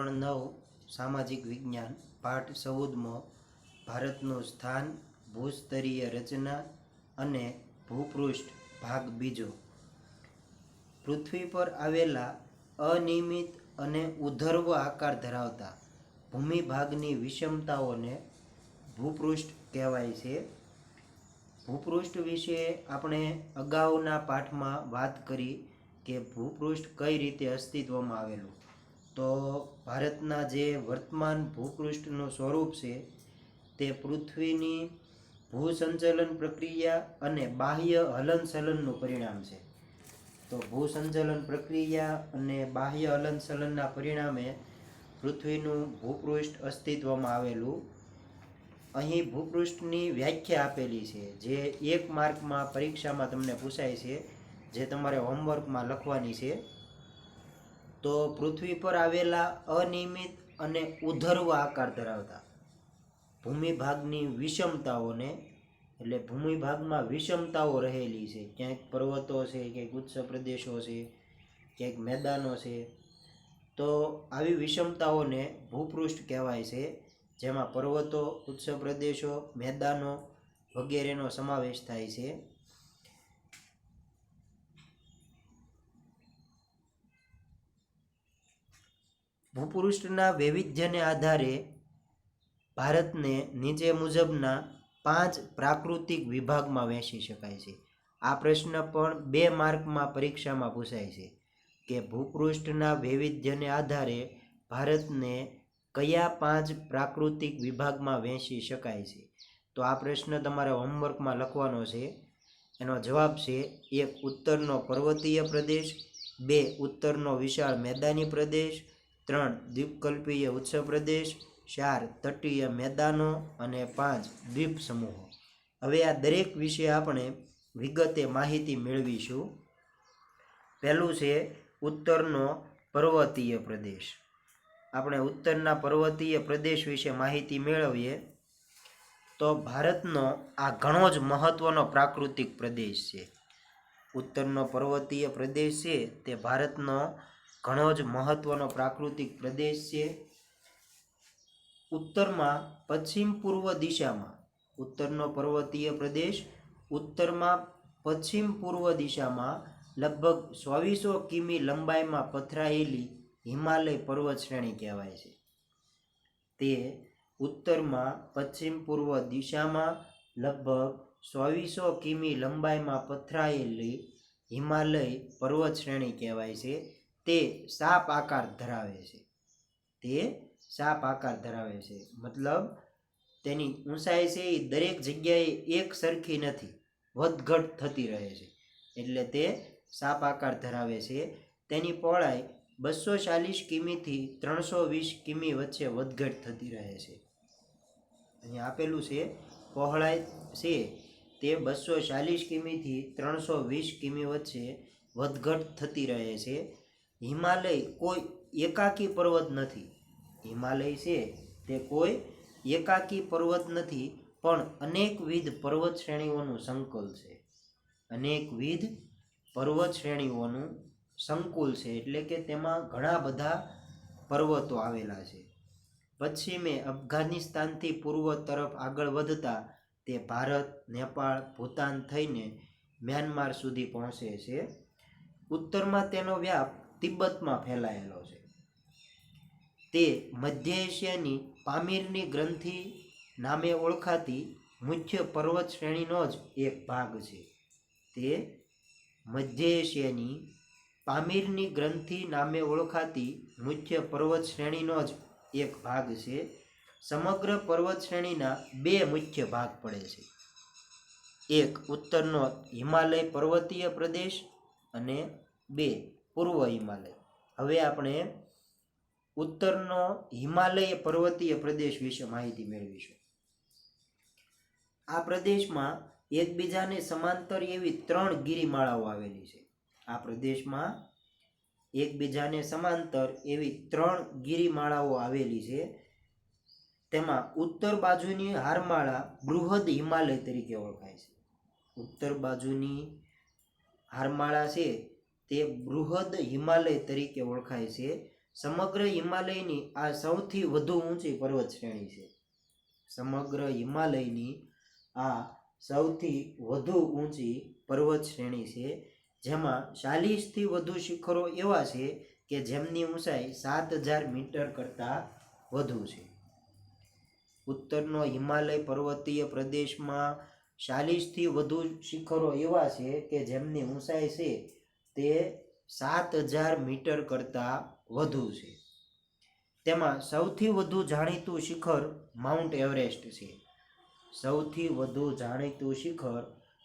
ધોરણ 9 સામાજિક વિજ્ઞાન પાઠ 14મો ભારતનું સ્થાન ભૂસ્તરીય રચના અને ભૂપૃષ્ઠ ભાગ બીજો। પૃથ્વી પર આવેલા અનિયમિત અને ઉધર્વ આકાર ધરાવતા ભૂમિભાગની વિષમતાઓને ભૂપૃષ્ઠ કહેવાય છે। ભૂપૃષ્ઠ વિશે આપણે અગાઉના પાઠમાં વાત કરી કે ભૂપૃષ્ઠ કઈ રીતે અસ્તિત્વમાં આવેલું। તો ભારતના જે વર્તમાન ભૂપૃષ્ઠનું સ્વરૂપ છે તે પૃથ્વીની ભૂસંચલન પ્રક્રિયા અને બાહ્ય હલનચલનનું પરિણામ છે। તો ભૂસંચલન પ્રક્રિયા અને બાહ્ય હલનચલનના પરિણામે પૃથ્વીનું ભૂપૃષ્ઠ અસ્તિત્વમાં આવેલું। અહીં ભૂપૃષ્ઠની વ્યાખ્યા આપેલી છે જે એક માર્કમાં પરીક્ષામાં તમને પૂછાય છે, જે તમારે હોમવર્કમાં લખવાની છે। તો પૃથ્વી પર આવેલા અનિયમિત અને ઉધર્વ આકાર ધરાવતા ભૂમિભાગની વિષમતાઓને, એટલે ભૂમિભાગમાં વિષમતાઓ રહેલી છે, ક્યાંક પર્વતો છે, ક્યાંક ઉચ્ચ પ્રદેશો છે, ક્યાંક મેદાનો છે, તો આવી વિષમતાઓને ભૂપૃષ્ઠ કહેવાય છે, જેમાં પર્વતો, ઉચ્ચ પ્રદેશો, મેદાનો વગેરેનો સમાવેશ થાય છે। ભૂપૃષ્ઠના વૈવિધ્યને આધારે ભારતને નીચે મુજબના 5 પ્રાકૃતિક વિભાગમાં વહેંચી શકાય છે। આ પ્રશ્ન પણ 2 માર્કમાં પરીક્ષામાં પૂછાય છે કે ભૂપૃષ્ઠના વૈવિધ્યને આધારે ભારતને કયા 5 પ્રાકૃતિક વિભાગમાં વહેંચી શકાય છે। તો આ પ્રશ્ન તમારે હોમવર્કમાં લખવાનો છે। એનો જવાબ છે 1 ઉત્તરનો પર્વતીય પ્રદેશ, 2 ઉત્તરનો વિશાળ મેદાની પ્રદેશ, 3 દ્વીપકલ્પીય ઉચ્ચ પ્રદેશ, 4 તટીય મેદાનો અને 5 દ્વીપ સમૂહો। હવે આ દરેક વિશે આપણે વિગતે માહિતી મેળવીશું। પહેલું છે ઉત્તરનો પર્વતીય પ્રદેશ। આપણે ઉત્તરના પર્વતીય પ્રદેશ વિશે માહિતી મેળવીએ તો ભારતનો આ ઘણો જ મહત્વનો પ્રાકૃતિક પ્રદેશ છે। ઉત્તરનો પર્વતીય પ્રદેશ છે તે ભારતનો ઘણો જ મહત્વનો પ્રાકૃતિક પ્રદેશ છે। ઉત્તરમાં પશ્ચિમ પૂર્વ દિશામાં ઉત્તરનો પર્વતીય પ્રદેશ ઉત્તરમાં પશ્ચિમ પૂર્વ દિશામાં લગભગ 2400 કિમી લંબાઈમાં પથરાયેલી હિમાલય પર્વત શ્રેણી કહેવાય છે। તે ઉત્તરમાં પશ્ચિમ પૂર્વ દિશામાં લગભગ 2400 કિમી લંબાઈમાં પથરાયેલી હિમાલય પર્વત શ્રેણી કહેવાય છે। તે સાપ આકાર ધરાવે છે। તે સાપ આકાર ધરાવે છે, મતલબ તેની ઊંચાઈ છે એ દરેક જગ્યાએ એક સરખી નથી, વધઘટ થતી રહે છે, એટલે તે સાપ આકાર ધરાવે છે। તેની પહોળાઈ 240 કિમીથી 320 કિમી વચ્ચે વધઘટ થતી રહે છે। અહીંયા આપેલું છે પહોળાઈ છે તે 240 કિમીથી 320 કિમી વચ્ચે વધઘટ થતી રહે છે। હિમાલય કોઈ એકાકી પર્વત નથી। હિમાલય છે તે કોઈ એકાકી પર્વત નથી, પણ અનેકવિધ પર્વત શ્રેણીઓનું સંકુલ છે। અનેકવિધ પર્વત શ્રેણીઓનું સંકુલ છે, એટલે કે તેમાં ઘણા બધા પર્વતો આવેલા છે। પશ્ચિમે અફઘાનિસ્તાનથી પૂર્વ તરફ આગળ વધતા તે ભારત, નેપાળ, ભૂતાન થઈને મ્યાનમાર સુધી પહોંચે છે। ઉત્તરમાં તેનો વ્યાપ તિબ્બતમાં ફેલાયેલો છે। તે મધ્ય એશિયાની પામીરની ગ્રંથિ નામે ઓળખાતી મુખ્ય પર્વત શ્રેણીનો જ એક ભાગ છે। તે મધ્ય એશિયાની પામીરની ગ્રંથિ નામે ઓળખાતી મુખ્ય પર્વત શ્રેણીનો જ એક ભાગ છે। સમગ્ર પર્વત શ્રેણીના 2 મુખ્ય ભાગ પડે છે, એક ઉત્તરનો હિમાલય પર્વતીય પ્રદેશ અને 2 પૂર્વ હિમાલય। હવે આપણે ઉત્તરનો હિમાલય પર્વતીય પ્રદેશ વિશે માહિતી મેળવીશું। આ પ્રદેશમાં એકબીજાને સમાંતર એવી 3 ગિરિમાળાઓ આવેલી છે। આ પ્રદેશમાં એકબીજાને સમાંતર એવી 3 ગિરિમાળાઓ આવેલી છે। તેમાં ઉત્તર બાજુની હારમાળા બૃહદ હિમાલય તરીકે ઓળખાય છે। ઉત્તર બાજુની હારમાળા છે તે બૃહદ હિમાલય તરીકે ઓળખાય છે, સમગ્ર હિમાલયની આ સૌથી વધુ ઊંચી પર્વત શ્રેણી છે. સમગ્ર હિમાલયની આ સૌથી વધુ ઊંચી પર્વત શ્રેણી છે, જેમાં 40થી વધુ શિખરો એવા છે કે જેમની ઊંચાઈ 7000 મીટર કરતાં વધુ છે. ઉત્તરનો હિમાલય પર્વતીય પ્રદેશમાં 40થી વધુ શિખરો એવા છે કે જેમની ઊંચાઈ છે તે 7000 મીટર કરતાં વધુ છે. તેમાં સૌથી વધુ જાણીતું શિખર માઉન્ટ એવરેસ્ટ છે. સૌથી વધુ જાણીતું શિખર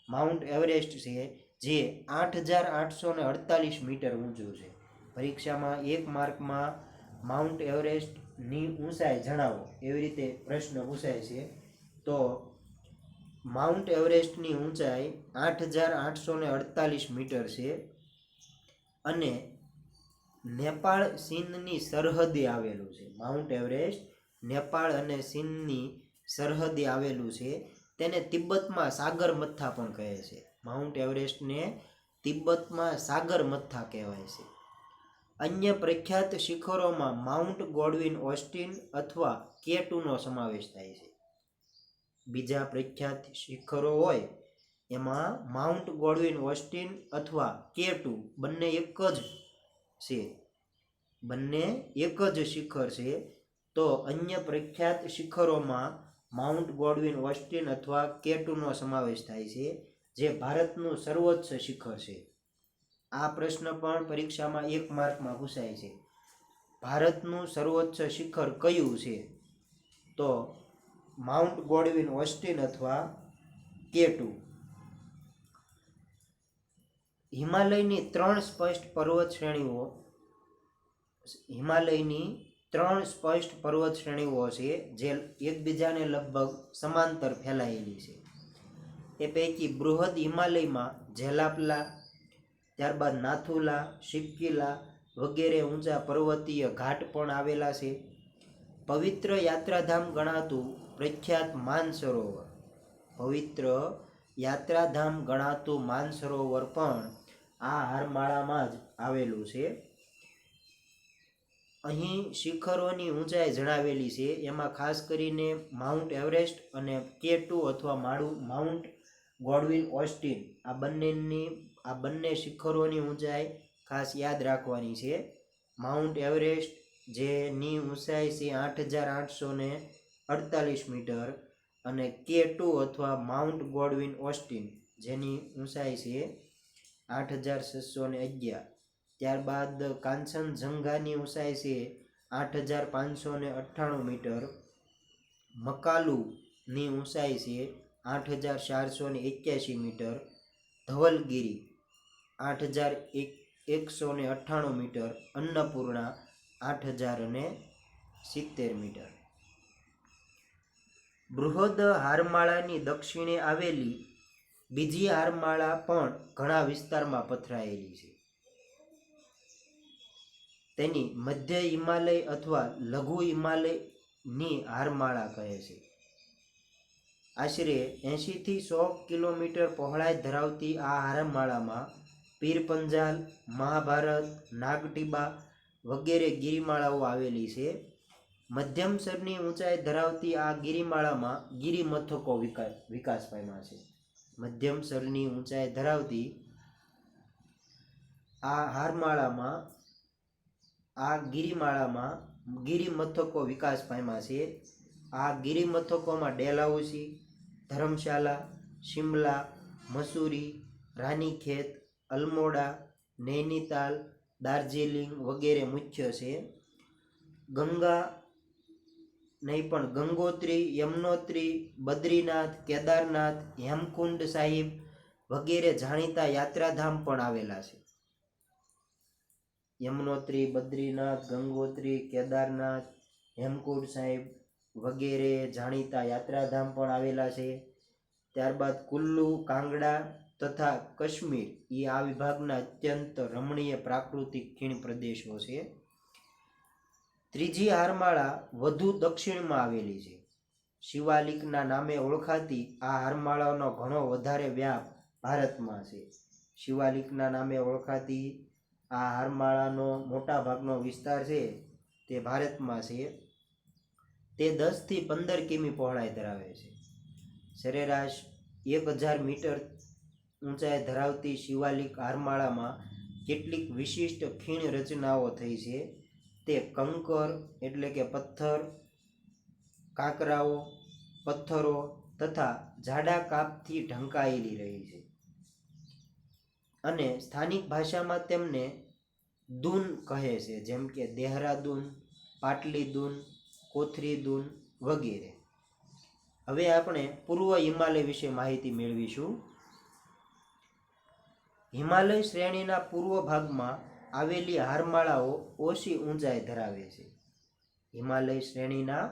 માઉન્ટ એવરેસ્ટ છે, જે 8848 મીટર ઊંચું છે. પરીક્ષામાં 1 માર્કમાં માઉન્ટ એવરેસ્ટની ઊંચાઈ જણાવો એવી રીતે પ્રશ્ન પૂછાય છે. તો માઉન્ટ એવરેસ્ટની ઊંચાઈ 8848 મીટર છે અને નેપાળ ચીનની સરહદે આવેલું છે. માઉન્ટ એવરેસ્ટ નેપાળ અને ચીનની સરહદે આવેલું છે. તેને તિબ્બતમાં સાગર મથ્થા પણ કહે છે. માઉન્ટ એવરેસ્ટને તિબ્બતમાં સાગર મથ્થા કહેવાય છે. અન્ય પ્રખ્યાત શિખરોમાં માઉન્ટ ગોડવિન ઓસ્ટિન અથવા K2નો સમાવેશ થાય છે. બીજા પ્રખ્યાત શિખરો હોય એમાં માઉન્ટ ગોડવિન ઓસ્ટિન અથવા K2 બંને એક જ છે. બંને એક જ શિખર છે. તો અન્ય પ્રખ્યાત શિખરોમાં માઉન્ટ ગોડવિન ઓસ્ટિન અથવા K2નો સમાવેશ થાય છે, જે ભારતનું સર્વોચ્ચ શિખર છે. આ પ્રશ્ન પણ પરીક્ષામાં 1 માર્કમાં પૂછાય છે. ભારતનું સર્વોચ્ચ શિખર કયું છે? તો માઉન્ટ ગોડવિન ઓસ્ટિન અથવા K2. હિમાલયની 3 સ્પષ્ટ પર્વત શ્રેણીઓ છે જે એકબીજાને લગભગ સમાંતર ફેલાયેલી છે. એ પૈકી બૃહદ હિમાલયમાં જેલાપલા, ત્યારબાદ નાથુલા, શિપકીલા વગેરે ઊંચા પર્વતીય ઘાટ પણ આવેલા છે. પવિત્ર યાત્રાધામ ગણાતું પ્રખ્યાત માનસરોવર પણ આ હારમાળામાં જ આવેલું છે. અહીં શિખરોની ઊંચાઈ જણાવેલી છે. એમાં ખાસ કરીને માઉન્ટ એવરેસ્ટ અને K2 અથવા માઉન્ટ ગોડવિન ઓસ્ટિન આ બંને શિખરોની ઊંચાઈ ખાસ યાદ રાખવાની છે. માઉન્ટ એવરેસ્ટ જેની ઊંચાઈ છે 8848 મીટર અને K2 અથવા માઉન્ટ ગોડવિન ઓસ્ટિન જેની ઊંચાઈ છે 8611. ત્યારબાદ કાંચનજંગાની ઊંચાઈ છે 8598 મીટર, મકાલુની ઊંચાઈ છે 8481 મીટર, ધવલગીરી 8198 મીટર, અન્નપૂર્ણા 8070 મીટર. બૃહદ હારમાળાની દક્ષિણે આવેલી બીજી હારમાળા પણ ઘણા વિસ્તારમાં પથરાયેલી છે. તેની મધ્ય હિમાલય અથવા લઘુ હિમાલયની હારમાળા કહે છે. આશરે 80થી 100 કિલોમીટર પહોળાઈ ધરાવતી આ હારમાળામાં પીરપંજાલ, મહાભારત, નાગટીબા વગેરે ગિરિમાળાઓ આવેલી છે. મધ્યમ સ્તરની ઊંચાઈ ધરાવતી આ ગિરિમાળામાં ગિરિમથકો વિકાસ પામ્યા છે. મધ્યમ સ્તરની ઊંચાઈ ધરાવતી આ ગિરિમાળામાં ગિરિમથકો વિકાસ પામ્યા છે. આ ગિરિમથકોમાં ડેલહાઉસી, ધર્મશાલા, શિમલા, મસૂરી, રાનીખેત, અલ્મોડા, નૈનીતાલ, દાર્જિલિંગ વગેરે મુખ્ય છે. ગંગોત્રી, યમનોત્રી, બદ્રીનાથ, કેદારનાથ, હેમકુંડ સાહિબ વગેરે જાણીતા યાત્રાધામ પણ આવેલા છે. યમનોત્રી, બદ્રીનાથ, ગંગોત્રી, કેદારનાથ, હેમકુંડ સાહિબ વગેરે જાણીતા યાત્રાધામ પણ આવેલા છે. ત્યારબાદ કુલ્લુ, કાંગડા તથા કાશ્મીર એ આ વિભાગના અત્યંત રમણીય પ્રાકૃતિક ખીણ પ્રદેશો છે. ત્રીજી હારમાળા વધુ દક્ષિણમાં આવેલી છે. શિવાલિકના નામે ઓળખાતી આ હારમાળાનો ઘણો વધારે વ્યાપ ભારતમાં છે. શિવાલિકના નામે ઓળખાતી આ હારમાળાનો મોટા ભાગનો વિસ્તાર છે તે ભારતમાં છે. તે 10 થી 15 કિમી પહોળાઈ ધરાવે છે. સરેરાશ 1000 મીટર ઊંચાઈ ધરાવતી શિવાલિક હારમાળામાં કેટલીક વિશિષ્ટ ખીણ રચનાઓ થઈ છે. તે કંકર એટલે કે પથ્થર, કાંકરાઓ, પથ્થરો તથા જાડા કાપથી ઢંકાયેલી રહી છે અને સ્થાનિક ભાષામાં તેમને દૂન કહે છે, જેમ કે દેહરાદૂન, પાટલી દૂન, કોથરી દૂન વગેરે. હવે આપણે પૂર્વ હિમાલય વિશે માહિતી મેળવીશું. હિમાલય શ્રેણીના પૂર્વ ભાગમાં આવેલી હારમાળાઓ ઓછી ઊંચાઈ ધરાવે છે. હિમાલય શ્રેણીના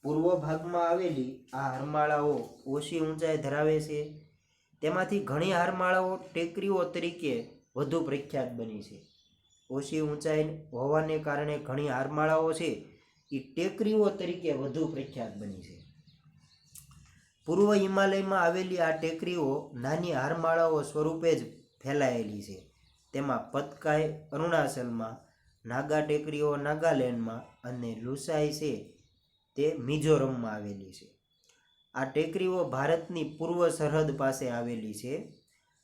પૂર્વ ભાગમાં આવેલી આ હારમાળાઓ ઓછી ઊંચાઈ ધરાવે છે. તેમાંથી ઘણી હારમાળાઓ ટેકરીઓ તરીકે વધુ પ્રખ્યાત બની છે. ઓછી ઊંચાઈ હોવાને કારણે ઘણી હારમાળાઓ છે એ ટેકરીઓ તરીકે વધુ પ્રખ્યાત બની છે. પૂર્વ હિમાલયમાં આવેલી આ ટેકરીઓ નાની હારમાળાઓ સ્વરૂપે જ ફેલાયેલી છે. તેમાં પતકાઈ અરુણાચલમાં, નાગા ટેકરીઓ નાગાલેન્ડમાં અને લુસાઈ છે તે મિઝોરમમાં આવેલી છે. આ ટેકરીઓ ભારતની પૂર્વ સરહદ પાસે આવેલી છે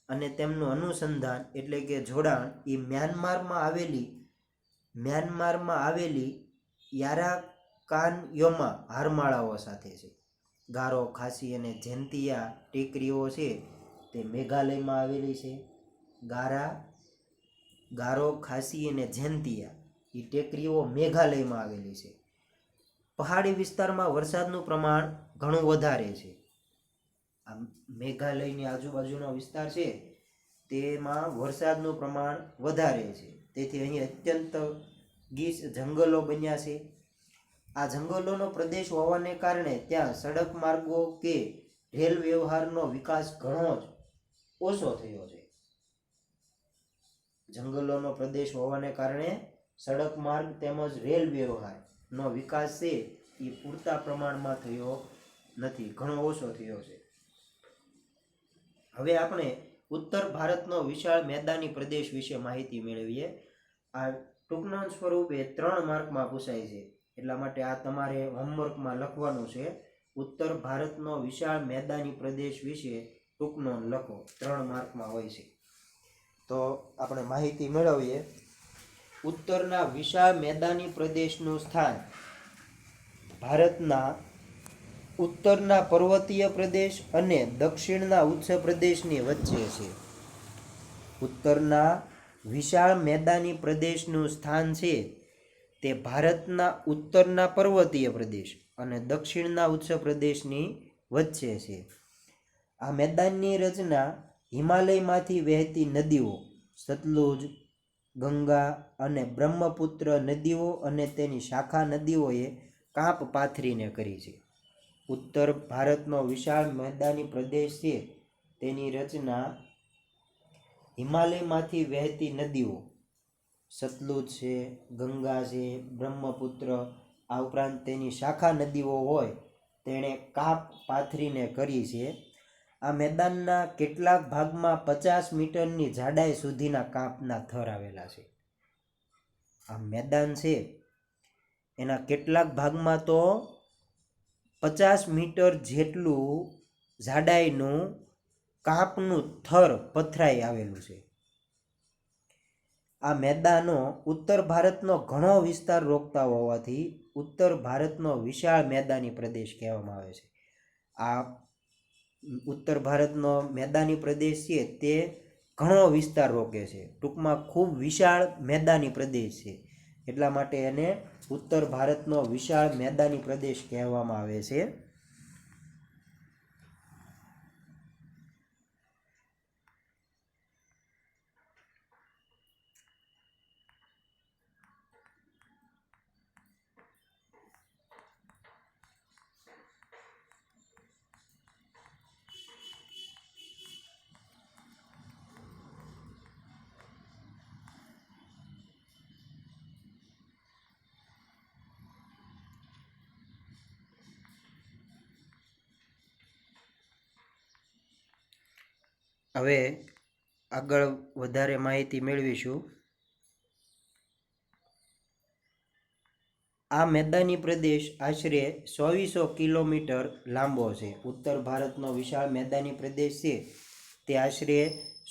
અને તેમનું અનુસંધાન એટલે કે જોડાણ એ મ્યાનમારમાં આવેલી યારાકાનયોમા હારમાળાઓ સાથે છે. ગારો, ખાસી અને જેન્તિયા ટેકરીઓ છે તે મેઘાલયમાં આવેલી છે. ગારો, ખાસી અને જેન્તિયા એ ટેકરીઓ મેઘાલયમાં આવેલી છે. પહાડી વિસ્તારમાં વરસાદનું પ્રમાણ ઘણું વધારે છે. આ મેઘાલયની આજુબાજુનો વિસ્તાર છે તેમાં વરસાદનું પ્રમાણ વધારે છે. તેથી અહીં અત્યંત ગીચ જંગલો બન્યા છે. આ જંગલોનો પ્રદેશ હોવાને કારણે ત્યાં સડક માર્ગો કે રેલ વ્યવહારનો વિકાસ ઘણો જ ઓછો થયો છે. જંગલોનો પ્રદેશ હોવાને કારણે સડક માર્ગ તેમજ રેલ વ્યવહારનો વિકાસ છે એ પૂરતા પ્રમાણમાં થયો નથી, ઘણો ઓછો થયો છે. હવે આપણે ઉત્તર ભારતનો વિશાળ મેદાની પ્રદેશ વિશે માહિતી મેળવીએ. આ ટૂંકના સ્વરૂપે 3 માર્કમાં પૂછાય છે, એટલા માટે આ તમારે હોમવર્કમાં લખવાનું છે. ઉત્તર ભારતનો વિશાળ મેદાની પ્રદેશ વિશે ટૂંકનો લખો, 3 માર્કમાં હોય છે. તો આપણે માહિતી મેળવીએ. ઉત્તરના વિશાળ મેદાની પ્રદેશનું સ્થાન ભારતના ઉત્તરના પર્વતીય પ્રદેશ અને દક્ષિણના ઉચ્ચ પ્રદેશની વચ્ચે છે. ઉત્તરના વિશાળ મેદાની પ્રદેશનું સ્થાન છે તે ભારતના ઉત્તરના પર્વતીય પ્રદેશ અને દક્ષિણના ઉચ્ચ પ્રદેશની વચ્ચે છે. આ મેદાનની રચના હિમાલયમાંથી વહેતી નદીઓ સતલુજ, ગંગા અને બ્રહ્મપુત્ર નદીઓ અને તેની શાખા નદીઓએ કાપ પાથરીને કરી છે. ઉત્તર ભારતનો વિશાળ મેદાની પ્રદેશ છે તેની રચના હિમાલયમાંથી વહેતી નદીઓ સતલુજ છે, ગંગા છે, બ્રહ્મપુત્ર, આ ઉપરાંત તેની શાખા નદીઓ હોય તેણે કાપ પાથરીને કરી છે. આ મેદાનના કેટલાક ભાગમાં 50 મીટરની જાડાઈ સુધીના કાપના થર આવેલા છે. આ મેદાન છે એના કેટલાક ભાગમાં તો 50 મીટર જેટલું જાડાઈનું કાપનું થર પથરાઈ આવેલું છે. આ મેદાનો ઉત્તર ભારતનો ઘણો વિસ્તાર રોકતા હોવાથી ઉત્તર ભારતનો વિશાળ મેદાની પ્રદેશ કહેવામાં આવે છે. આ ઉત્તર ભારતનો મેદાની પ્રદેશ છે તે ઘણો વિસ્તાર રોકે છે. ટૂંકમાં ખૂબ વિશાળ મેદાની પ્રદેશ છે, એટલા માટે એને ઉત્તર ભારતનો વિશાળ મેદાની પ્રદેશ કહેવામાં આવે છે. હવે આગળ વધારે માહિતી મેળવીશું. આ મેદાની પ્રદેશ આશરે 2400 કિલોમીટર લાંબો છે. ઉત્તર ભારતનો વિશાળ મેદાની પ્રદેશ છે તે આશરે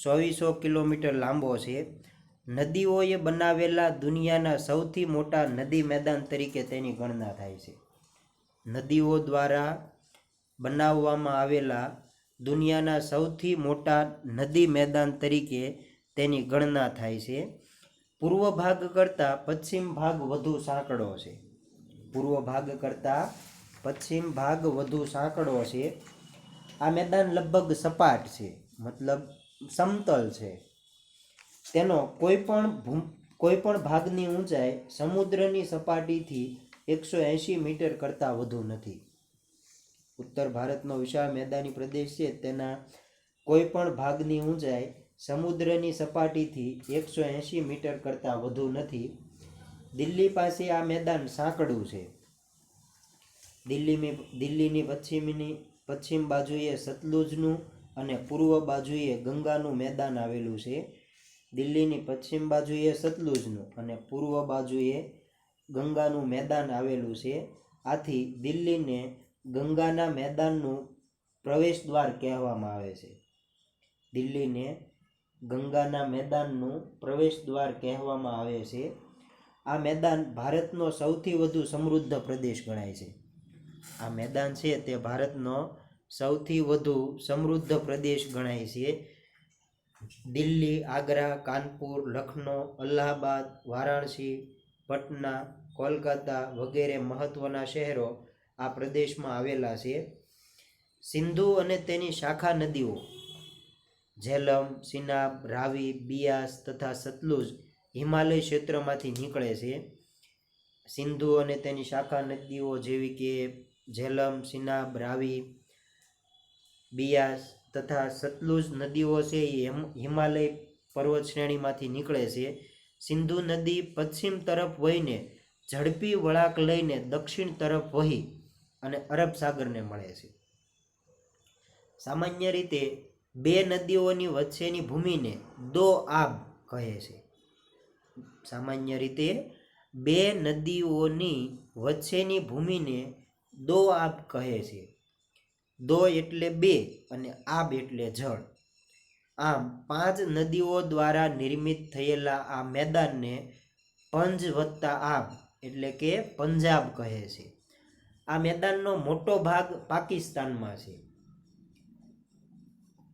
2400 કિલોમીટર લાંબો છે. નદીઓએ બનાવેલા દુનિયાના સૌથી મોટા નદી મેદાન તરીકે તેની ગણના થાય છે. નદીઓ દ્વારા બનાવવામાં આવેલા દુનિયાના સૌથી મોટા નદી મેદાન તરીકે તેની ગણના થાય છે. પૂર્વ ભાગ કરતાં પશ્ચિમ ભાગ વધુ સાંકડો છે. પૂર્વ ભાગ કરતાં પશ્ચિમ ભાગ વધુ સાંકડો છે. આ મેદાન લગભગ સપાટ છે, મતલબ સમતલ છે. તેનો કોઈ પણ ભાગની ઊંચાઈ સમુદ્રની સપાટીથી 180 મીટર કરતાં વધુ નથી. ઉત્તર ભારતનો વિશાળ મેદાની પ્રદેશ છે તેના કોઈ પણ ભાગની ઊંચાઈ સમુદ્રની સપાટીથી 180 મીટર કરતાં વધુ નથી. દિલ્હી પાસે આ મેદાન સાંકડું છે. દિલ્હીની પશ્ચિમ બાજુએ સતલુજનું અને પૂર્વ બાજુએ ગંગાનું મેદાન આવેલું છે. દિલ્હીની પશ્ચિમ બાજુએ સતલુજનું અને પૂર્વ બાજુએ ગંગાનું મેદાન આવેલું છે. આથી દિલ્હીને ગંગાના મેદાનનું પ્રવેશ દ્વાર કહેવામાં આવે છે. દિલ્હીને ગંગાના મેદાનનું પ્રવેશ દ્વાર કહેવામાં આવે છે. આ મેદાન ભારતનો સૌથી વધુ સમૃદ્ધ પ્રદેશ ગણાય છે. આ મેદાન છે તે ભારતનો સૌથી વધુ સમૃદ્ધ પ્રદેશ ગણાય છે. દિલ્હી, આગ્રા, કાનપુર, લખનઉ, અલ્હાબાદ, વારાણસી, પટના, કોલકાતા વગેરે મહત્વના શહેરો આ પ્રદેશમાં આવેલા છે. સિંધુ અને તેની શાખા નદીઓ ઝેલમ, સિનાબ, રાવી, બિયાસ તથા સતલુજ હિમાલય ક્ષેત્રમાંથી નીકળે છે. સિંધુ અને તેની શાખા નદીઓ જેવી કે ઝેલમ, સિનાબ, રાવી, બિયાસ તથા સતલુજ નદીઓ છે એ હિમાલય પર્વત શ્રેણીમાંથી નીકળે છે. સિંધુ નદી પશ્ચિમ તરફ વહીને ઝડપી વળાંક લઈને દક્ષિણ તરફ વહી અને અરબ સાગરને મળે છે. સામાન્ય રીતે બે નદીઓની વચ્ચેની ભૂમિને દો આબ કહે છે. સામાન્ય રીતે બે નદીઓની વચ્ચેની ભૂમિને દો આબ કહે છે. દો એટલે બે અને આબ એટલે જળ. આમ 5 નદીઓ દ્વારા નિર્મિત થયેલા આ મેદાનને પંજ વત્તા આબ એટલે કે પંજાબ કહે છે. આ મેદાનનો મોટો ભાગ પાકિસ્તાનમાં છે.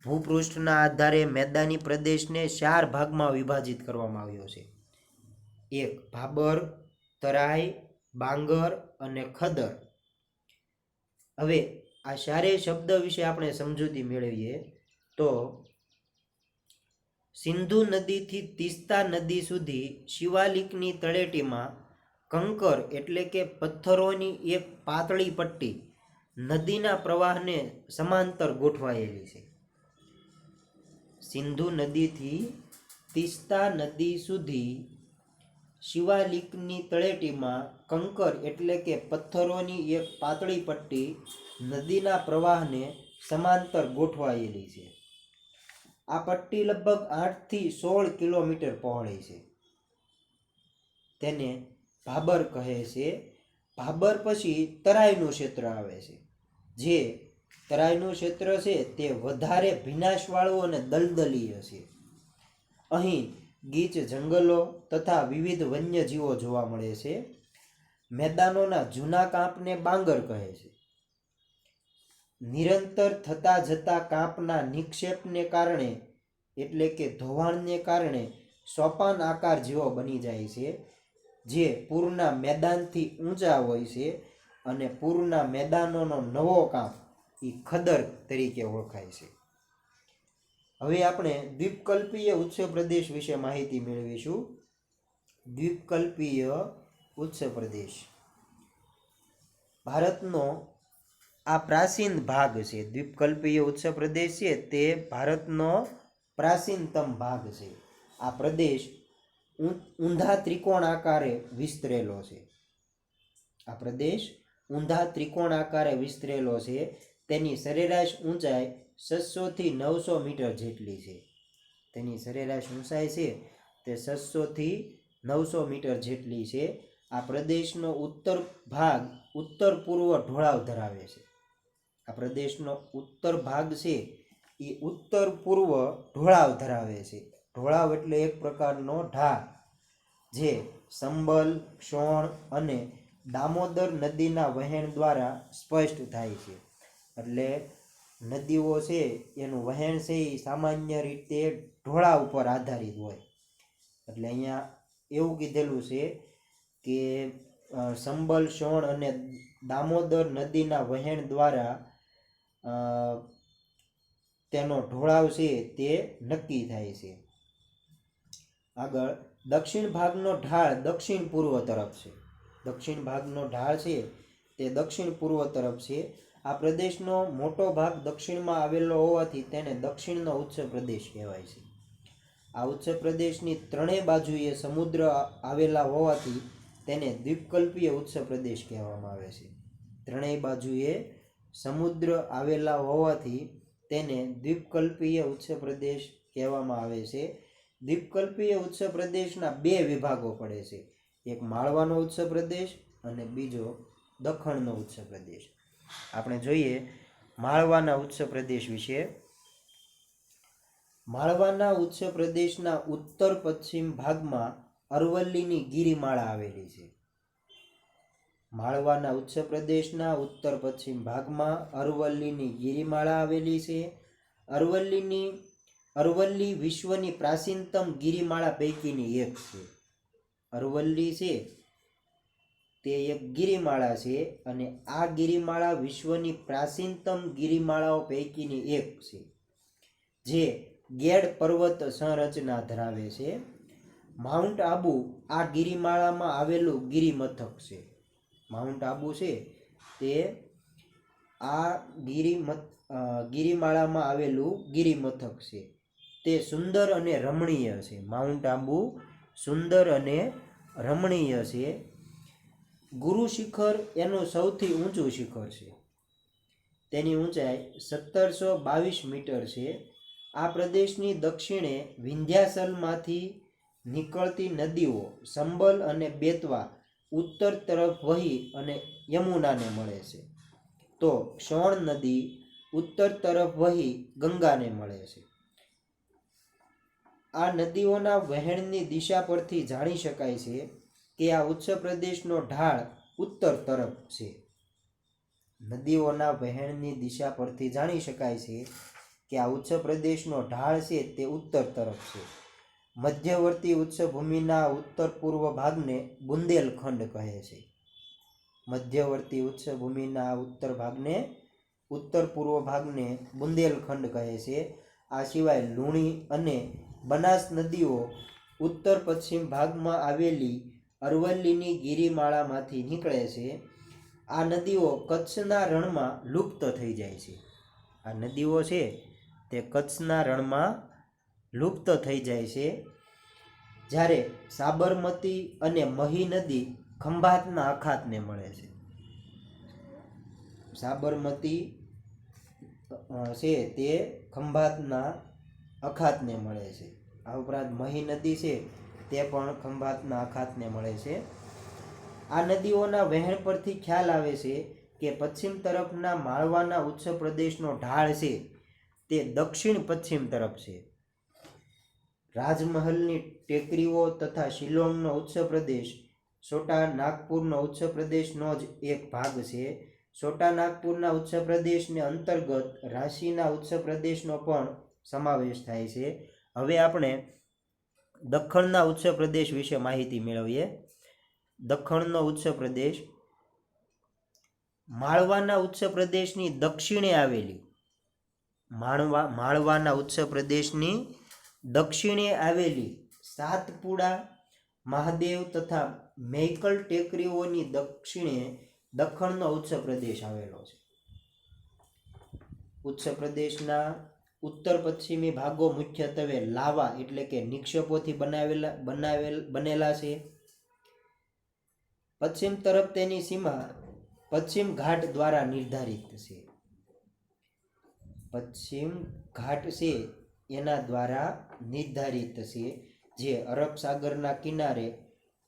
ભૂપૃષ્ઠના આધારે મેદાની પ્રદેશને 4 ભાગમાં વિભાજિત કરવામાં આવ્યો છે. 1 ભાબર, તરાઈ, બાંગર અને ખદર. હવે આ ચારેય શબ્દ વિશે આપણે સમજૂતી મેળવીએ તો સિંધુ નદીથી તીસ્તા નદી સુધી શિવાલિકની તળેટીમાં કંકર એટલે કે પથ્થરોની એક પાતળી પટ્ટી નદીના પ્રવાહને સમાંતર ગોઠવાયેલી છે. સિંધુ નદીથી તીસ્તા નદી સુધી શિવાલિકની તળેટીમાં કંકર એટલે કે પથ્થરોની એક પાતળી પટ્ટી નદીના પ્રવાહને સમાંતર ગોઠવાયેલી છે. આ પટ્ટી લગભગ 8 થી 16 કિલોમીટર પહોળી છે. તેને ભાબર કહે છે. ભાબર પછી તરાઈનું ક્ષેત્ર આવે છે. જે તરાઈનું ક્ષેત્ર છે તે વધારે ભીનાશવાળું અને દલદલીય છે. અહીં ગીચ જંગલો તથા વિવિધ વન્યજીવો જોવા મળે છે. મેદાનોના જૂના કાંપને બાંગર કહે છે. નિરંતર થતા જતા કાંપના નિક્ષેપને કારણે એટલે કે ધોવાણને કારણે સોપાન આકાર જેવો બની જાય છે, જે પૂરના મેદાનથી ઊંચા હોય છે અને પૂરના મેદાનોનો નવો કાંપ એ ખદર તરીકે ઓળખાય છે. હવે આપણે દ્વીપકલ્પીય ઉચ્ચ પ્રદેશ વિશે માહિતી મેળવીશું. દ્વીપકલ્પીય ઉચ્ચ પ્રદેશ ભારતનો આ પ્રાચીન ભાગ છે. દ્વીપકલ્પીય ઉચ્ચ પ્રદેશ છે તે ભારતનો પ્રાચીનતમ ભાગ છે. આ પ્રદેશ ઊંધા ત્રિકોણ આકારે વિસ્તરેલો છે. આ પ્રદેશ ઊંધા ત્રિકોણ આકારે વિસ્તરેલો છે. તેની સરેરાશ ઊંચાઈ 600 થી 900 મીટર જેટલી છે. તેની સરેરાશ ઊંચાઈ છે તે 600 થી 900 મીટર જેટલી છે. આ પ્રદેશનો ઉત્તર ભાગ ઉત્તર પૂર્વ ઢોળાવ ધરાવે છે. આ પ્રદેશનો ઉત્તર ભાગ છે એ ઉત્તર પૂર્વ ઢોળાવ ધરાવે છે. ઢોળાવ એટલે એક પ્રકારનો ઢાળ જે સંબલ, ક્ષોણ અને દામોદર નદીના વહેણ દ્વારા સ્પષ્ટ થાય છે. એટલે નદીઓ છે એનું વહેણ છે એ સામાન્ય રીતે ઢોળાવ ઉપર આધારિત હોય. એટલે અહીંયા એવું કીધેલું છે કે સંબલ, ક્ષોણ અને દામોદર નદીના વહેણ દ્વારા તેનો ઢોળાવ છે તે નક્કી થાય છે. આગળ દક્ષિણ ભાગનો ઢાળ દક્ષિણ પૂર્વ તરફ છે. દક્ષિણ ભાગનો ઢાળ છે તે દક્ષિણ પૂર્વ તરફ છે. આ પ્રદેશનો મોટો ભાગ દક્ષિણમાં આવેલો હોવાથી તેને દક્ષિણનો ઉચ્ચ પ્રદેશ કહેવાય છે. આ ઉચ્ચ પ્રદેશની ત્રણેય બાજુએ સમુદ્ર આવેલા હોવાથી તેને દ્વીપકલ્પીય ઉચ્ચ પ્રદેશ કહેવામાં આવે છે. ત્રણેય બાજુએ સમુદ્ર આવેલા હોવાથી તેને દ્વીપકલ્પીય ઉચ્ચ પ્રદેશ કહેવામાં આવે છે. દ્વીપકલ્પીય ઉચ્ચ પ્રદેશના બે વિભાગો પડે છે. એક માળવાનો ઉચ્ચ પ્રદેશ અને બીજો દખણનો ઉચ્ચ પ્રદેશ. આપણે જોઈએ માળવાના ઉચ્ચ પ્રદેશ વિશે. માળવાના ઉચ્ચ પ્રદેશના ઉત્તર પશ્ચિમ ભાગમાં અરવલ્લીની ગિરિમાળા આવેલી છે. માળવાના ઉચ્ચ પ્રદેશના ઉત્તર પશ્ચિમ ભાગમાં અરવલ્લીની ગિરિમાળા આવેલી છે. અરવલ્લી વિશ્વની પ્રાચીનતમ ગિરિમાળા પૈકીની એક છે. અરવલ્લી છે તે એક ગિરિમાળા છે અને આ ગિરિમાળા વિશ્વની પ્રાચીનતમ ગિરિમાળાઓ પૈકીની એક છે, જે ગેડ પર્વત સંરચના ધરાવે છે. માઉન્ટ આબુ આ ગિરિમાળામાં આવેલું ગિરિમથક છે. માઉન્ટ આબુ છે તે આ ગિરિમાળામાં આવેલું ગિરિમથક છે. તે સુંદર અને રમણીય છે. માઉન્ટ આબુ સુંદર અને રમણીય છે. ગુરુ શિખર એનું સૌથી ઊંચું શિખર છે. તેની ઊંચાઈ 1722 મીટર છે. આ પ્રદેશની દક્ષિણે વિંધ્યાચલમાંથી નીકળતી નદીઓ સંબલ અને બેતવા ઉત્તર તરફ વહી અને યમુનાને મળે છે, તો ક્ષોણ નદી ઉત્તર તરફ વહી ગંગાને મળે છે. આ નદીઓના વહેણની દિશા પરથી જાણી શકાય છે કે આ ઉચ્ચ પ્રદેશનો ઢાળ ઉત્તર તરફ છે. નદીઓના વહેણની દિશા પરથી જાણી શકાય છે કે આ ઉચ્ચ પ્રદેશનો ઢાળ છે તે ઉત્તર તરફ છે. મધ્યવર્તી ઉચ્ચભૂમિના ઉત્તર પૂર્વ ભાગને બુંદેલખંડ કહે છે. મધ્યવર્તી ઉચ્ચભૂમિના ઉત્તર પૂર્વ ભાગને બુંદેલખંડ કહે છે. આ સિવાય લુણી અને બનાસ નદીઓ ઉત્તર પશ્ચિમ ભાગમાં આવેલી અરવલ્લીની ગિરિમાળામાંથી નીકળે છે. આ નદીઓ કચ્છના રણમાં લુપ્ત થઈ જાય છે. આ નદીઓ છે તે કચ્છના રણમાં લુપ્ત થઈ જાય છે, જ્યારે સાબરમતી અને મહી નદી ખંભાતના અખાતને મળે છે. સાબરમતી છે તે ખંભાતના અખાતને મળે છે. આ ઉપરાંત મહી નદી છે તે પણ ખંભાતના અખાતને મળે છે. આ નદીઓના વહેણ પરથી ખ્યાલ આવે છે કે પશ્ચિમ તરફના માળવાના ઉચ્ચ પ્રદેશનો ઢાળ છે તે દક્ષિણ પશ્ચિમ તરફ છે. રાજમહલની ટેકરીઓ તથા શિલોંગનો ઉચ્ચ પ્રદેશ છોટા નાગપુરનો ઉચ્ચ પ્રદેશનો જ એક ભાગ છે. છોટા નાગપુરના ઉચ્ચ પ્રદેશને અંતર્ગત રાંચીના ઉચ્ચ પ્રદેશનો પણ સમાવેશ થાય છે. હવે આપણે દખણના ઉચ્ચ પ્રદેશ વિશે માહિતી મેળવીએ. દખણનો ઉચ્ચ પ્રદેશ માળવાના ઉચ્ચ પ્રદેશની દક્ષિણે આવેલી માળવાના ઉચ્ચ પ્રદેશની દક્ષિણે આવેલી સાતપુડા, મહાદેવ તથા મૈકલ ટેકરીઓની દક્ષિણે દખણનો ઉચ્ચ પ્રદેશ આવેલો છે. ઉચ્ચ પ્રદેશના ઉત્તર પશ્ચિમી ભાગો મુખ્યત્વે લાવા એટલે કે નિક્ષેપોથી બનેલા છે. પશ્ચિમ તરફ તેની સીમા પશ્ચિમ ઘાટ દ્વારા નિર્ધારિત છે. પશ્ચિમ ઘાટ છે એના દ્વારા નિર્ધારિત છે, જે અરબ સાગરના કિનારે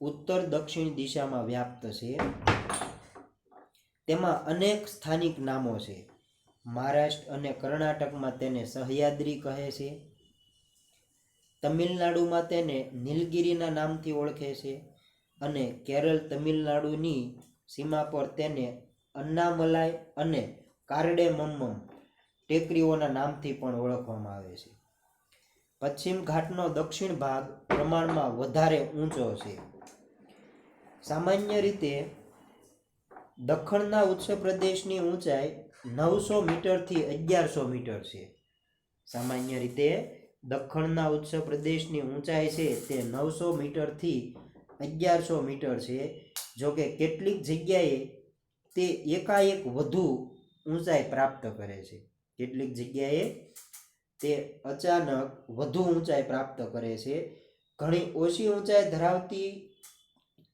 ઉત્તર દક્ષિણ દિશામાં વ્યાપ્ત છે. તેમાં અનેક સ્થાનિક નામો છે. મહારાષ્ટ્ર અને કર્ણાટકમાં તેને સહ્યાદ્રી કહે છે. તમિલનાડુમાં તેને નીલગિરીના નામથી ઓળખે છે અને કેરળ તમિલનાડુની સીમા પર તેને અન્નામલાઈ અને કાર્ડેમમ્મમ ટેકરીઓના નામથી પણ ઓળખવામાં આવે છે. પશ્ચિમ ઘાટનો દક્ષિણ ભાગ પ્રમાણમાં વધારે ઊંચો છે. સામાન્ય રીતે દખણના ઉચ્ચ પ્રદેશની ઊંચાઈ 900 મીટરથી 1100 મીટર છે. સામાન્ય રીતે દખણના ઉચ્ચ પ્રદેશની ઊંચાઈ છે તે 900 મીટરથી 1100 મીટર છે. જોકે કેટલીક જગ્યાએ તે એકાએક વધુ ઊંચાઈ પ્રાપ્ત કરે છે. કેટલીક જગ્યાએ તે અચાનક વધુ ઊંચાઈ પ્રાપ્ત કરે છે. ઘણી ઓછી ઊંચાઈ ધરાવતી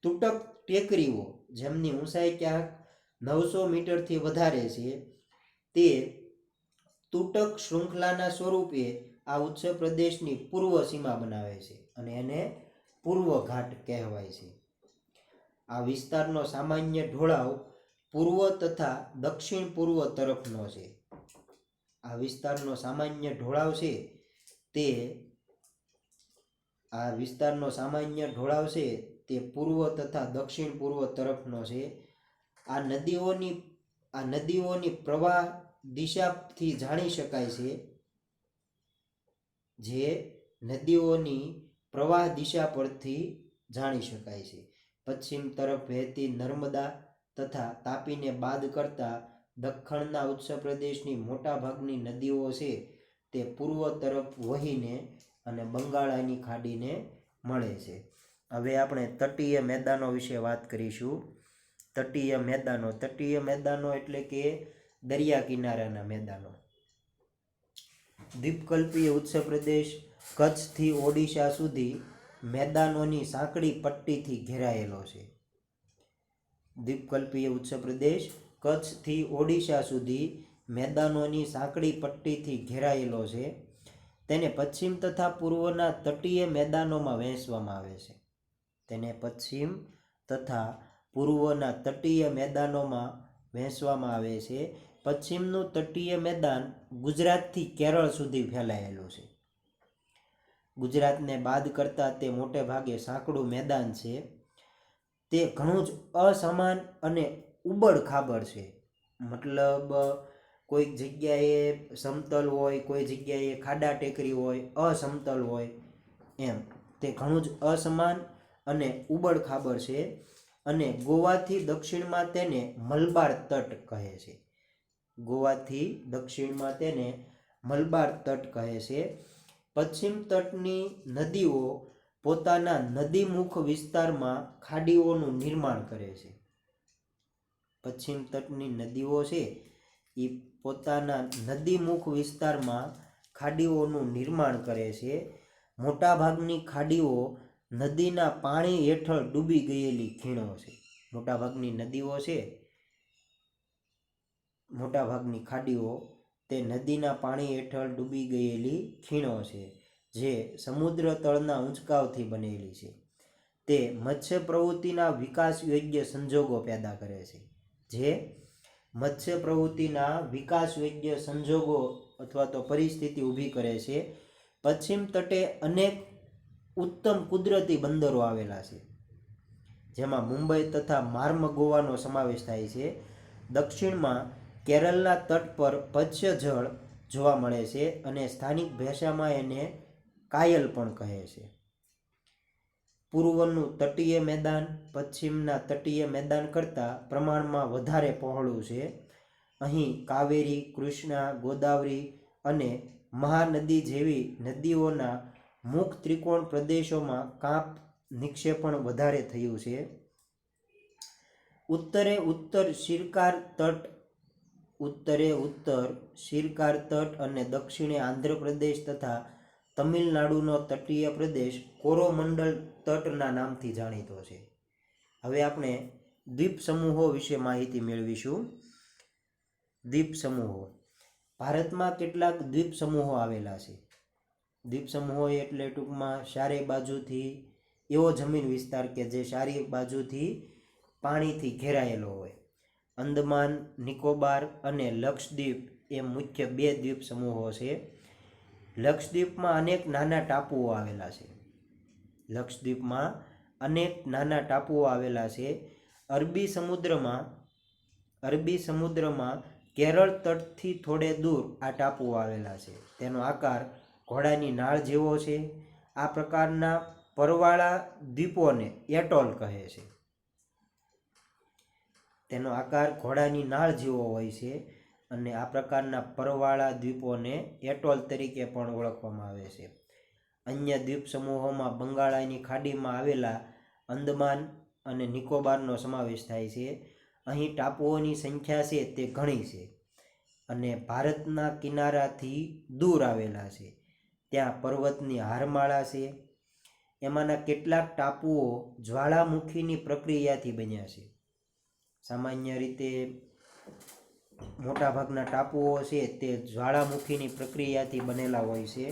તૂટક ટેકરીઓ જેમની ઊંચાઈ ક્યાંક 900 મીટરથી વધારે છે તે તૂટક શૃંખલાના સ્વરૂપે આ ઉચ્ચ પ્રદેશની પૂર્વ સીમા બનાવે છે અને એને પૂર્વ ઘાટ કહેવાય છે. આ વિસ્તારનો સામાન્ય ઢોળાવ પૂર્વ તથા દક્ષિણ પૂર્વ તરફનો છે. આ વિસ્તારનો સામાન્ય ઢોળાવ છે તે પૂર્વ તથા દક્ષિણ પૂર્વ તરફનો છે. આ નદીઓની પ્રવાહ દિશાથી જાણી શકાય છે. જે નદીઓની પ્રવાહ દિશા પરથી જાણી શકાય છે. પશ્ચિમ તરફ વહેતી નર્મદા તથા તાપીને બાદ કરતા દખણના ઉચ્ચ પ્રદેશની મોટા ભાગની નદીઓ છે તે પૂર્વ તરફ વહીને અને બંગાળાની ખાડીને મળે છે. હવે આપણે તટીય મેદાનો વિશે વાત કરીશું. તટીય મેદાનો એટલે કે દરિયા કિનારાના મેદાનો. દ્વીપકલ્પીય ઉચ્ચ પ્રદેશ કચ્છથી ઓડિશા સુધી મેદાનોની સાંકડી પટ્ટીથી ઘેરાયેલો છે. દ્વીપકલ્પીય ઉચ્ચ પ્રદેશ કચ્છથી ઓડિશા સુધી મેદાનોની સાંકડી પટ્ટીથી ઘેરાયેલો છે. તેને પશ્ચિમ તથા પૂર્વના તટીય મેદાનોમાં વહેંચવામાં આવે છે. પશ્ચિમનું તટીય મેદાન ગુજરાતથી કેરળ સુધી ફેલાયેલું છે. ગુજરાતને બાદ કરતા તે મોટે ભાગે સાંકડું મેદાન છે. તે ઘણું જ અસમાન અને ઉબડ ખાબડ છે. મતલબ કોઈક જગ્યાએ સમતલ હોય, કોઈ જગ્યાએ ખાડા ટેકરી હોય, અસમતલ હોય, એમ તે ઘણું જ અસમાન અને ઉબડ ખાબડ છે. અને ગોવાથી દક્ષિણમાં તેને મલબાર તટ કહે છે. પશ્ચિમ તટની નદીઓ પોતાના નદીમુખ વિસ્તારમાં ખાડીઓનું નિર્માણ કરે છે. પશ્ચિમ તટની નદીઓ છે એ પોતાના નદીમુખ વિસ્તારમાં ખાડીઓનું નિર્માણ કરે છે. મોટાભાગની ખાડીઓ નદીના પાણી હેઠળ ડૂબી ગયેલી ખીણો છે. મોટાભાગની ખાડીઓ તે નદીના પાણી હેઠળ ડૂબી ગયેલી ખીણો છે જે સમુદ્ર તળના ઊંચકાવથી બનેલી છે. તે મત્સ્ય પ્રવૃત્તિના વિકાસ યોગ્ય સંજોગો પેદા કરે છે. અથવા તો પરિસ્થિતિ ઊભી કરે છે. પશ્ચિમ તટે અનેક ઉત્તમ કુદરતી બંદરો આવેલા છે જેમાં મુંબઈ તથા માર્મગોવાનો સમાવેશ થાય છે. દક્ષિણમાં કેરળના તટ પર પચ્છ જળ જોવા મળે છે અને સ્થાનિક ભાષામાં એને કાયલ પણ કહે છે. પૂર્વનું તટીય મેદાન પશ્ચિમના તટીય મેદાન કરતાં પ્રમાણમાં વધારે પહોળું છે. અહીં કાવેરી, કૃષ્ણા, ગોદાવરી અને મહાનદી જેવી નદીઓના મુખ ત્રિકોણ પ્રદેશોમાં કાંપ નિક્ષેપણ વધારે થયું છે. ઉત્તરે ઉત્તર શિરકાર તટ અને દક્ષિણે આંધ્રપ્રદેશ તથા તમિલનાડુનો તટીય પ્રદેશ કોરોમંડલ તટના નામથી જાણીતો છે. હવે આપણે દ્વીપ સમૂહો વિશે માહિતી મેળવીશું. દ્વીપ સમૂહો. ભારતમાં કેટલાક દ્વીપ સમૂહો આવેલા છે. દ્વીપ સમૂહો એટલે ટૂંકમાં ચારે બાજુથી એવો જમીન વિસ્તાર કે જે ચારે બાજુથી પાણીથી ઘેરાયેલો હોય. અંદમાન નિકોબાર અને લક્ષદ્વીપ એ મુખ્ય 2 દ્વીપ સમૂહો છે. લક્ષદ્વીપમાં અનેક નાના ટાપુઓ આવેલા છે. લક્ષદ્વીપમાં અનેક નાના ટાપુઓ આવેલા છે. અરબી સમુદ્રમાં કેરળ તટથી થોડે દૂર આ ટાપુઓ આવેલા છે. તેનો આકાર ઘોડાની નાળ જેવો છે. આ પ્રકારના પરવાળા દ્વીપોને એટોલ કહે છે. તેનો આકાર ઘોડાની નાળ જેવો હોય છે અને આ પ્રકારના પરવાળા દ્વીપોને એટોલ તરીકે પણ ઓળખવામાં આવે છે. અન્ય દ્વીપ સમૂહોમાં બંગાળાની ખાડીમાં આવેલા અંદમાન અને નિકોબારનો સમાવેશ થાય છે. અહીં ટાપુઓની સંખ્યા છે તે ઘણી છે અને ભારતના કિનારાથી દૂર આવેલા છે. ત્યાં પર્વતની હારમાળા છે. એમાંના કેટલાક ટાપુઓ જ્વાળામુખીની પ્રક્રિયાથી બન્યા છે. સામાન્ય રીતે મોટાભાગના ટાપુઓ છે તે જ્વાળામુખીની પ્રક્રિયાથી બનેલા હોય છે.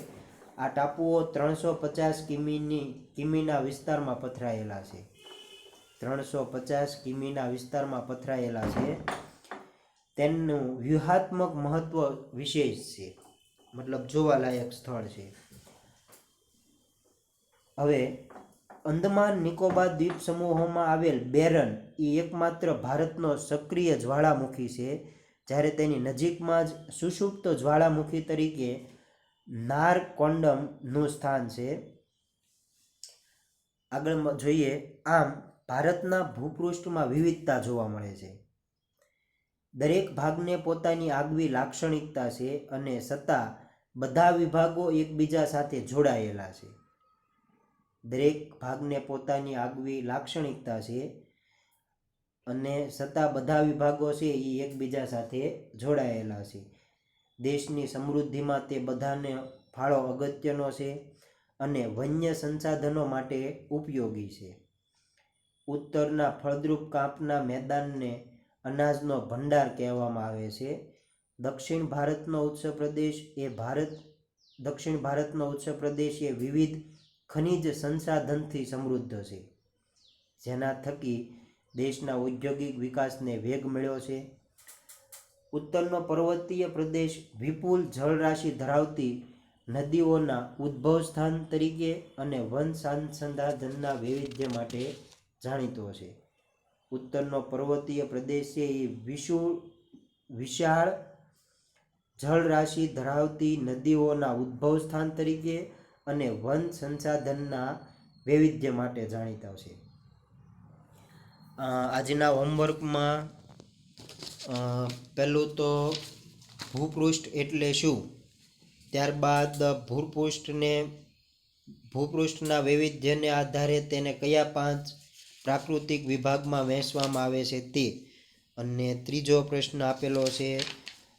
આ ટાપુઓ 350 કિમીના વિસ્તારમાં પથરાયેલા છે. 350 કિમીના વિસ્તારમાં પથરાયેલા છે. તેનું વ્યૂહાત્મક મહત્વ વિશેષ છે, મતલબ જોવાલાયક સ્થળ છે. હવે અંદમાન નિકોબાર દ્વીપ સમૂહોમાં આવેલ બેરન એ એકમાત્ર ભારતનો સક્રિય જ્વાળામુખી છે, જ્યારે તેની નજીકમાં જ સુષુપ્ત જ્વાળામુખી તરીકે નારકોન્ડમનું સ્થાન છે. આગળ જોઈએ. આમ ભારતના ભૂપૃષ્ઠમાં વિવિધતા જોવા મળે છે. દરેક ભાગને પોતાની આગવી લાક્ષણિકતા છે અને છતાં બધા વિભાગો એકબીજા સાથે જોડાયેલા છે. દરેક ભાગને પોતાની આગવી લાક્ષણિકતા છે અને છતાં બધા વિભાગો છે એ એકબીજા સાથે જોડાયેલા છે. દેશની સમૃદ્ધિમાં તે બધાને ફાળો અગત્યનો છે અને વન્ય સંસાધનો માટે ઉપયોગી છે. ઉત્તરના ફળદ્રુપ કાંપના મેદાનને અનાજનો ભંડાર કહેવામાં આવે છે. દક્ષિણ ભારતનો ઉચ્ચ પ્રદેશ એ વિવિધ ખનિજ સંસાધનથી સમૃદ્ધ છે, જેના થકી દેશના ઔદ્યોગિક વિકાસને વેગ મળ્યો છે. ઉત્તરનો પર્વતીય પ્રદેશ વિપુલ જળરાશિ ધરાવતી નદીઓના ઉદ્ભવ સ્થાન તરીકે અને વન સંસાધનના વૈવિધ્ય માટે જાણીતો છે. ઉત્તરનો પર્વતીય પ્રદેશ છે એ વિશાળ જળરાશિ ધરાવતી નદીઓના ઉદ્ભવ સ્થાન તરીકે અને વન સંસાધનના વૈવિધ્ય માટે જાણીતા છે. આજના હોમવર્કમાં પહેલું તો ભૂપૃષ્ઠ એટલે શું, ત્યારબાદ ભૂપૃષ્ઠના વૈવિધ્યને આધારે તેને કયા 5 પ્રાકૃતિક વિભાગમાં વહેંચવામાં આવે છે તે, અને ત્રીજો પ્રશ્ન આપેલો છે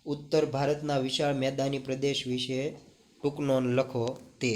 ઉત્તર ભારતના વિશાળ મેદાની પ્રદેશ વિશે ટૂંક નોંધ લખો તે.